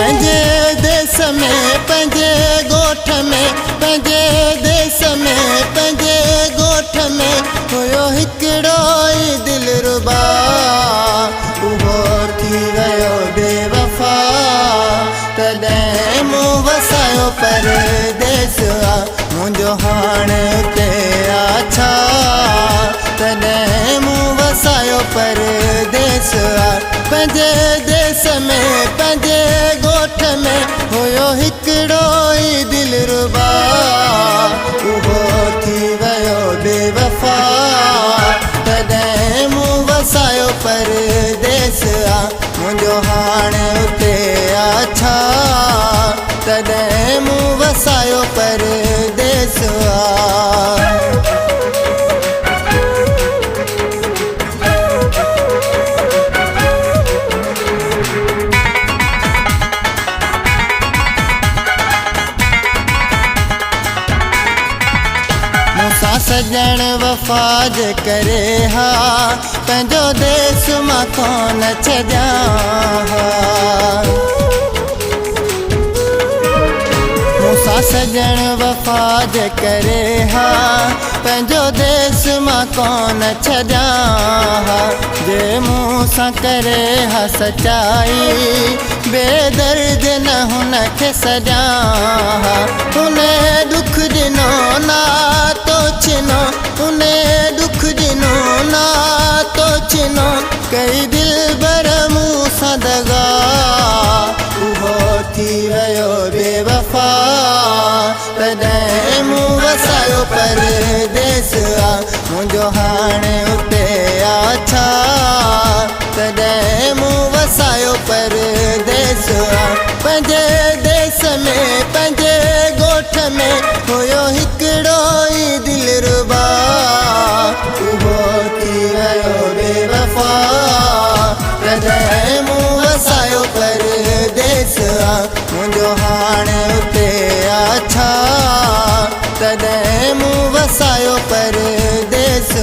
पंहिंजे देश में पंहिंजे ॻोठ में पंहिंजे देश में पंहिंजे ॻोठ में हुयो हिकिड़ो ई दिलरुबा उहो थी वियो बेवफा तॾहिं मूं वसायो परदेस मुंहिंजो हाणे उते छा तॾहिं मूं वसायो परदेस पंहिंजे देश में पंहिंजे ॻोठ में हुयो हिकिड़ो ई दिलरुबा उहो थी वियो बेवफा तॾहिं मूं वसायो परदेस मुंहिंजो हाणे उते छा तॾहिं मूं वसायो परदेस सजण वफ़ा जे करे हा पंहिंजो देश मां कोन छॾियां मूंसां सजण वफ़ा जे करे हा पंहिंजो देश मां कोन छॾियां जे मूंसां करे हा सचाई बेदर्द न हुनखे सॼां हुन दुख ॾिनो ना छिनो उन्हे दुख ॾिनो ना तो छिनो कई दिल बर मूंसां दगा उहो थी वियो बेवफा तॾहिं मूं वसायो परदेस मुंहिंजो हाणे उते छा तॾहिं मूं वसायो परदेस पंहिंजे देश में पंहिंजे ॻोठ में हुयो हिकिड़ो ई दिलरुबा उहो थी वियो बेवफा तॾहिं मूं वसायो परदेस मुंहिंजो हाणे उते छा तॾहिं मूं वसायो परदेस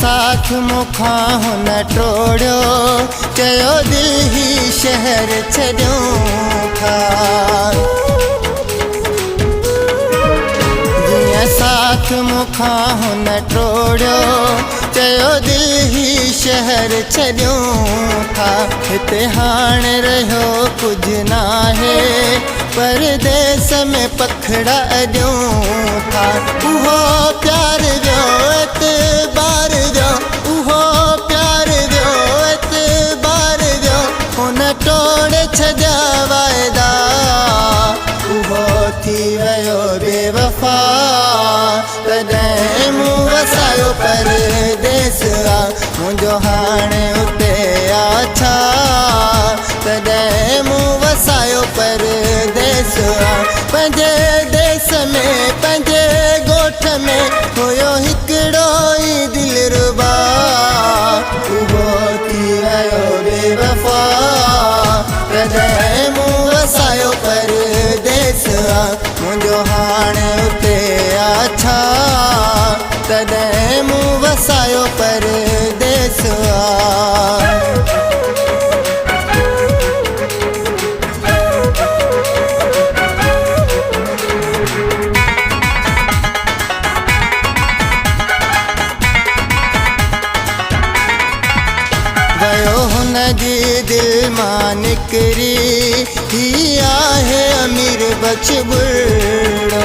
साथ मूंखां हुन टोड़ियो चयो दिल ही शहर छॾियूं था जीअं साथ मूंखां हुन टोड़ियो चयो दिल ही शहर छॾियूं था हिते हाणे रहियो कुझु नाहे परदेस में पखड़ा अॼूं था उहो प्यार वियो एतबार वियो उहो प्यार वियो एतबार वियो हुन टोड़े छॾिया वाइदा उहो थी वियो बेवफा तॾहिं मूं वसायो परदेस मुंहिंजो हाणे उते छा तॾहिं मूं वसायो परदेस पंहिंजे देश में पंहिंजे ॻोठ में हुयो हिकिड़ो ई दिलरुबा उहो थी वियो बेवफा तॾहिं मूं वसायो परदेस मुंहिंजो हाणे उते छा तॾहिं मूं वसायो परदेस जी दिल मां निकरी ही आहे अमीर बख्श बुढ़ो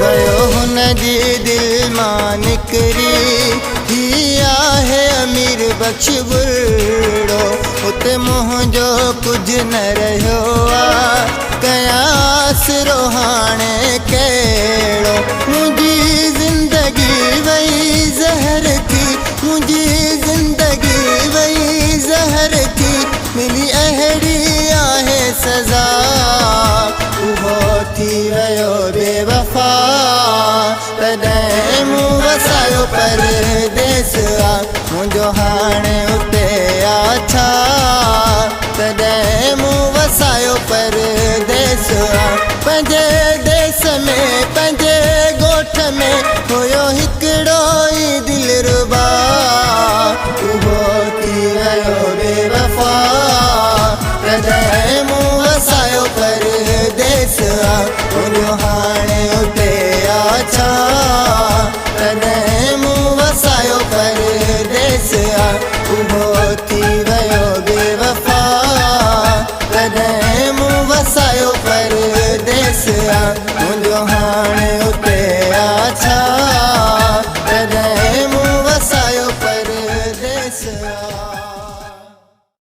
वयो हुन जी दिल मां निकरी ही आहे अमीर बख्श बुढ़ो उते मुंहिंजो कुझु न रहियो कयां आसरो हाणे कहिड़ो मुंहिंजी ज़िंदगी वई ज़हर थी मुंहिंजी ज़िंदगी वई ज़हर थी मिली अहिड़ी आहे सज़ा उहो थी वियो बेवफा तॾहिं मूं वसायो परदेस मुंहिंजो हाणे